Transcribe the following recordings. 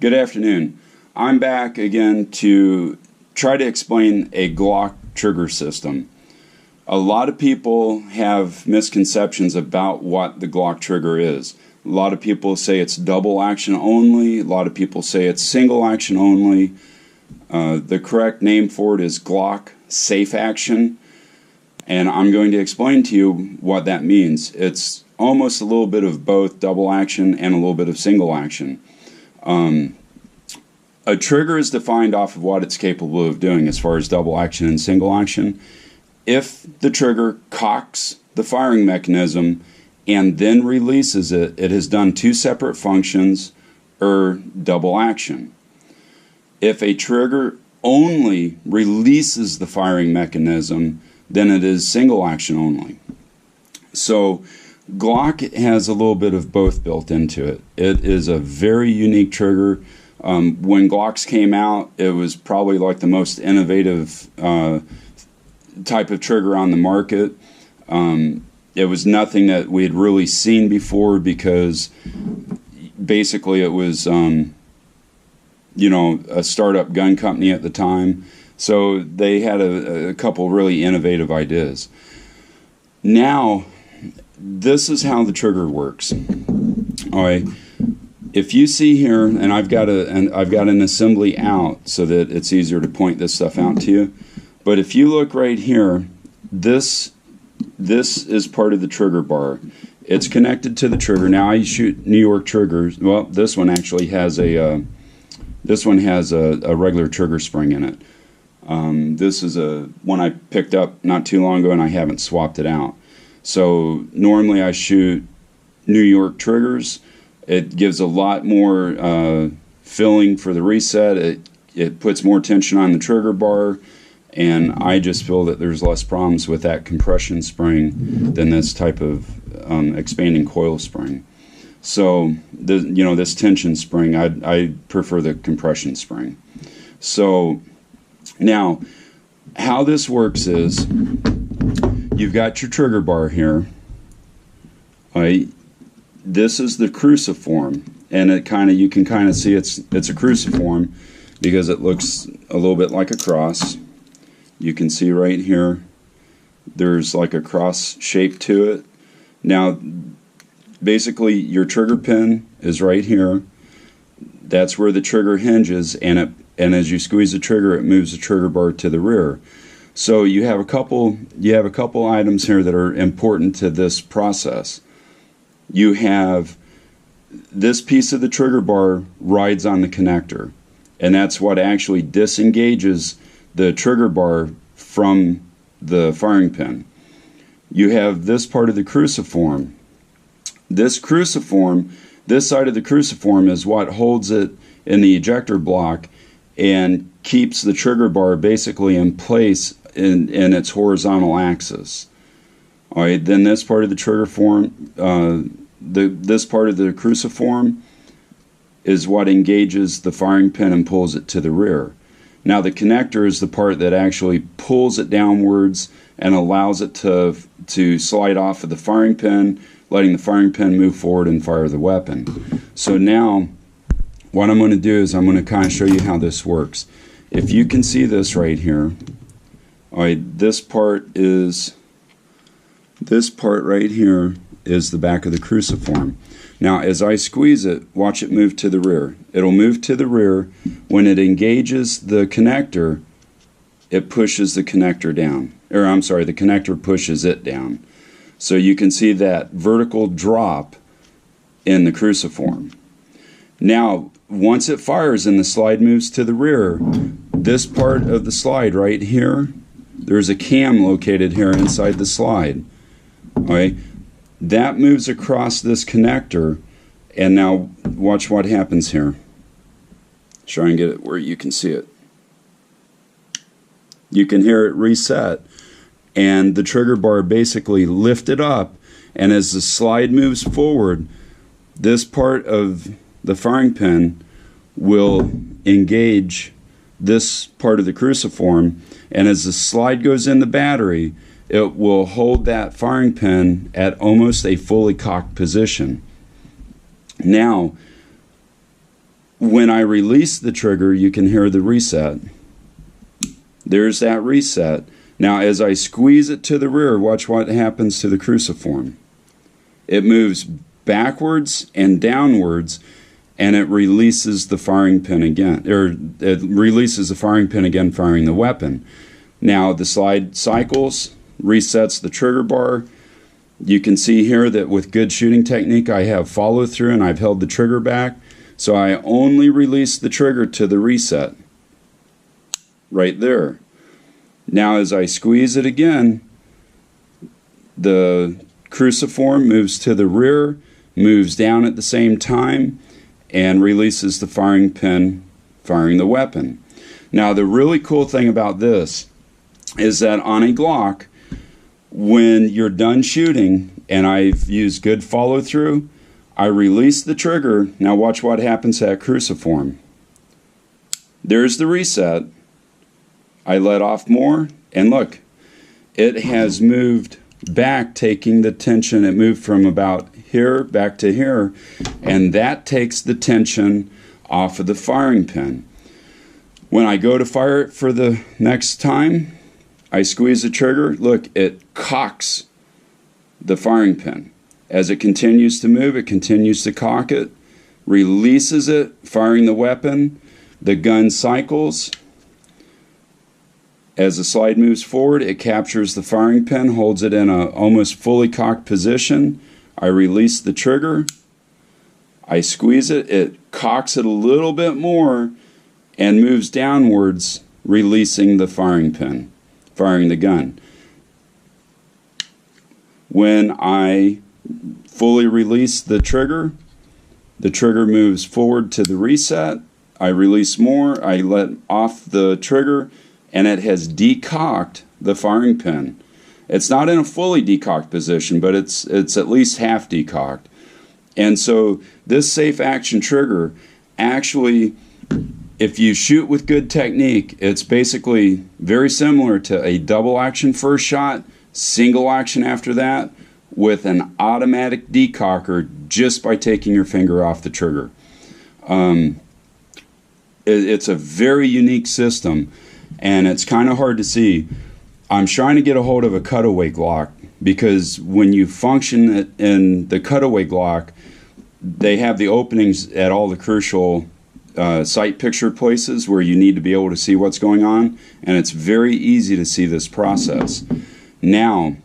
Good afternoon. I'm back again to try to explain a Glock trigger system. A lot of people have misconceptions about what the Glock trigger is. A lot of people say it's double action only. A lot of people say it's single action only. The correct name for it is Glock safe action. And I'm going to explain to you what that means. It's almost a little bit of both double action and a little bit of single action. A trigger is defined off of what it's capable of doing as far as double action and single action. If the trigger cocks the firing mechanism and then releases it, it has done two separate functions or double action. If a trigger only releases the firing mechanism, then it is single action only. So Glock has a little bit of both built into it. It is a very unique trigger. When Glocks came out, it was probably like the most innovative type of trigger on the market. It was nothing that we had really seen before because basically it was, a startup gun company at the time. So they had a couple really innovative ideas. Now, this is how the trigger works. All right. If you see here, and I've got an assembly out so that it's easier to point this stuff out to you. But if you look right here, this is part of the trigger bar. It's connected to the trigger. Now I shoot New York triggers. Well, this one actually has a regular trigger spring in it. This is one I picked up not too long ago, and I haven't swapped it out. So normally I shoot New York triggers. It gives a lot more filling for the reset. It puts more tension on the trigger bar, and I just feel that there's less problems with that compression spring than this type of expanding coil spring. So this tension spring, I prefer the compression spring. So now, how this works is you've got your trigger bar here. This is the cruciform, and you can kind of see it's a cruciform because it looks a little bit like a cross. You can see right here there's like a cross shape to it. Now basically your trigger pin is right here. That's where the trigger hinges, and as you squeeze the trigger, it moves the trigger bar to the rear. So you have a couple items here that are important to this process. You have this piece of the trigger bar rides on the connector, and that's what actually disengages the trigger bar from the firing pin. You have this part of the cruciform. This side of the cruciform is what holds it in the ejector block and keeps the trigger bar basically in place in its horizontal axis. All right, then this part of the trigger form, this part of the cruciform is what engages the firing pin and pulls it to the rear. Now the connector is the part that actually pulls it downwards and allows it to slide off of the firing pin, letting the firing pin move forward and fire the weapon. So now what I'm going to do is I'm going to kind of show you how this works. If you can see this right here, all right, this part right here is the back of the cruciform. Now as I squeeze it, watch it move to the rear. It'll move to the rear. When it engages the connector, it pushes the connector down. Or I'm sorry, the connector pushes it down. So you can see that vertical drop in the cruciform. Now once it fires and the slide moves to the rear, this part of the slide right here, there's a cam located here inside the slide. All right, that moves across this connector, and now watch what happens here. Try and get it where you can see it. You can hear it reset, and the trigger bar basically lifted up, and as the slide moves forward, this part of the firing pin will engage this part of the cruciform, and as the slide goes in the battery, it will hold that firing pin at almost a fully cocked position. Now, When I release the trigger, you can hear the reset. There's that reset. Now as I squeeze it to the rear, watch what happens to the cruciform. It moves backwards and downwards, and it releases the firing pin again, or it releases the firing pin again, firing the weapon. Now the slide cycles, resets the trigger bar. You can see here that with good shooting technique, I have follow through and I've held the trigger back. So I only release the trigger to the reset. Right there. Now as I squeeze it again, the cruciform moves to the rear, moves down at the same time, and releases the firing pin, firing the weapon. Now the really cool thing about this is that on a Glock, when you're done shooting, and I've used good follow through, I release the trigger. Now watch what happens to that cruciform. There's the reset. I let off more, and look, it has moved back, taking the tension. It moved from about here back to here, and that takes the tension off of the firing pin. When I go to fire it for the next time, I squeeze the trigger. Look, it cocks the firing pin. As it continues to move, it continues to cock it, releases it, firing the weapon. The gun cycles. As the slide moves forward, it captures the firing pin, holds it in a almost fully cocked position. I release the trigger. I squeeze it. It cocks it a little bit more and moves downwards, releasing the firing pin, firing the gun. When I fully release the trigger moves forward to the reset. I release more, I let off the trigger, and it has decocked the firing pin. It's not in a fully decocked position, but it's at least half decocked. And so this safe action trigger, actually, if you shoot with good technique, it's basically very similar to a double action first shot, single action after that, with an automatic decocker just by taking your finger off the trigger. It's a very unique system, and it's kind of hard to see. I'm trying to get a hold of a cutaway Glock, because when you function it in the cutaway Glock, they have the openings at all the crucial sight picture places where you need to be able to see what's going on, and it's very easy to see this process. Now,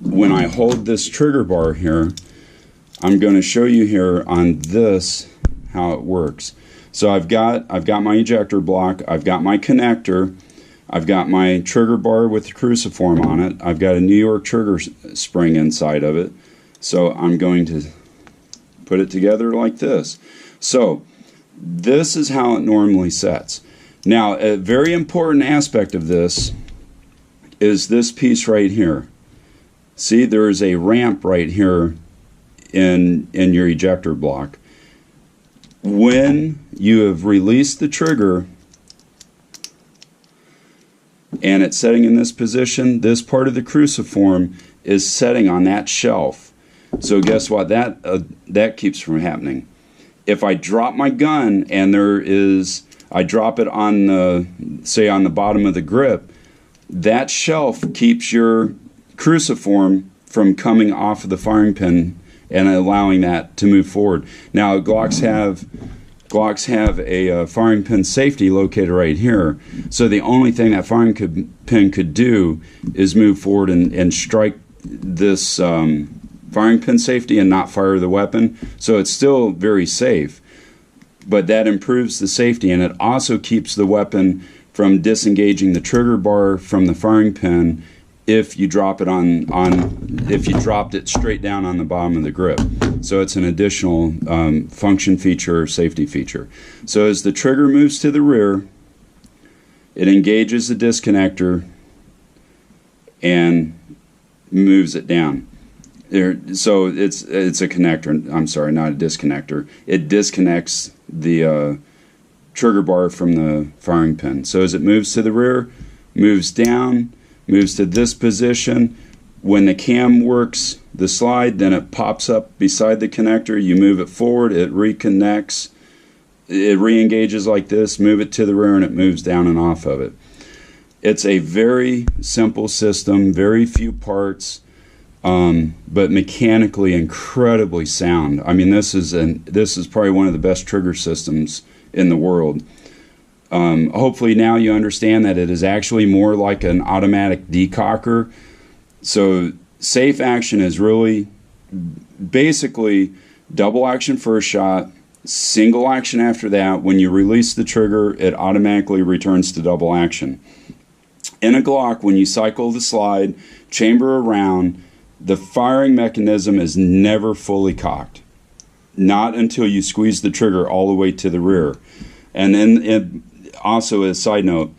when I hold this trigger bar here, I'm going to show you here on this how it works. So I've got my ejector block, I've got my connector, I've got my trigger bar with the cruciform on it, I've got a New York trigger spring inside of it. So I'm going to put it together like this. So this is how it normally sets. Now, a very important aspect of this is this piece right here. See, there is a ramp right here in your ejector block. When you have released the trigger and it's setting in this position, this part of the cruciform is setting on that shelf. So guess what? That keeps from happening. If I drop my gun and I drop it on the, say, on the bottom of the grip, that shelf keeps your cruciform from coming off of the firing pin and allowing that to move forward. Now Glocks have a firing pin safety located right here, so the only thing that firing pin could do is move forward and strike this firing pin safety and not fire the weapon. So it's still very safe, but that improves the safety, and it also keeps the weapon from disengaging the trigger bar from the firing pin if you drop it if you dropped it straight down on the bottom of the grip. So it's an additional function feature, safety feature. So as the trigger moves to the rear, it engages the disconnector and moves it down. So it's a connector. I'm sorry, not a disconnector. It disconnects the trigger bar from the firing pin. So as it moves to the rear, moves down, moves to this position. When the cam works the slide, then it pops up beside the connector. You move it forward, it reconnects it re-engages like this, move it to the rear, and it moves down and off of it. It's a very simple system, very few parts, but mechanically incredibly sound. I mean, this is probably one of the best trigger systems in the world. Hopefully now you understand that it is actually more like an automatic decocker. So safe action is really basically double action first shot, single action after that. When you release the trigger, it automatically returns to double action. In a Glock, when you cycle the slide, chamber around, the firing mechanism is never fully cocked. Not until you squeeze the trigger all the way to the rear. And then also, as a side note,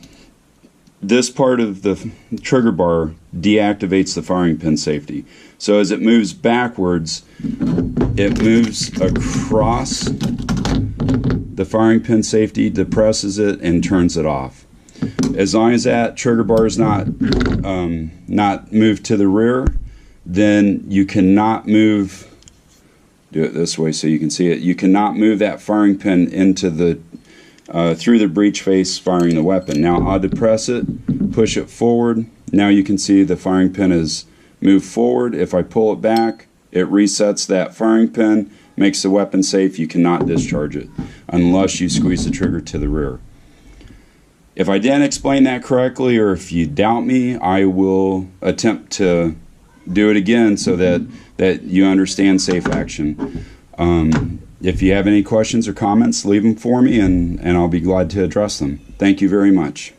this part of the trigger bar deactivates the firing pin safety. So as it moves backwards, it moves across the firing pin safety, depresses it, and turns it off. As long as that trigger bar is not moved to the rear, then you cannot move, do it this way so you can see it, you cannot move that firing pin into the through the breech face firing the weapon. Now I'll depress it, push it forward. Now you can see the firing pin is moved forward. If I pull it back, it resets that firing pin, makes the weapon safe. You cannot discharge it unless you squeeze the trigger to the rear. If I didn't explain that correctly, or if you doubt me, I will attempt to do it again so that you understand safe action. If you have any questions or comments, leave them for me, and I'll be glad to address them. Thank you very much.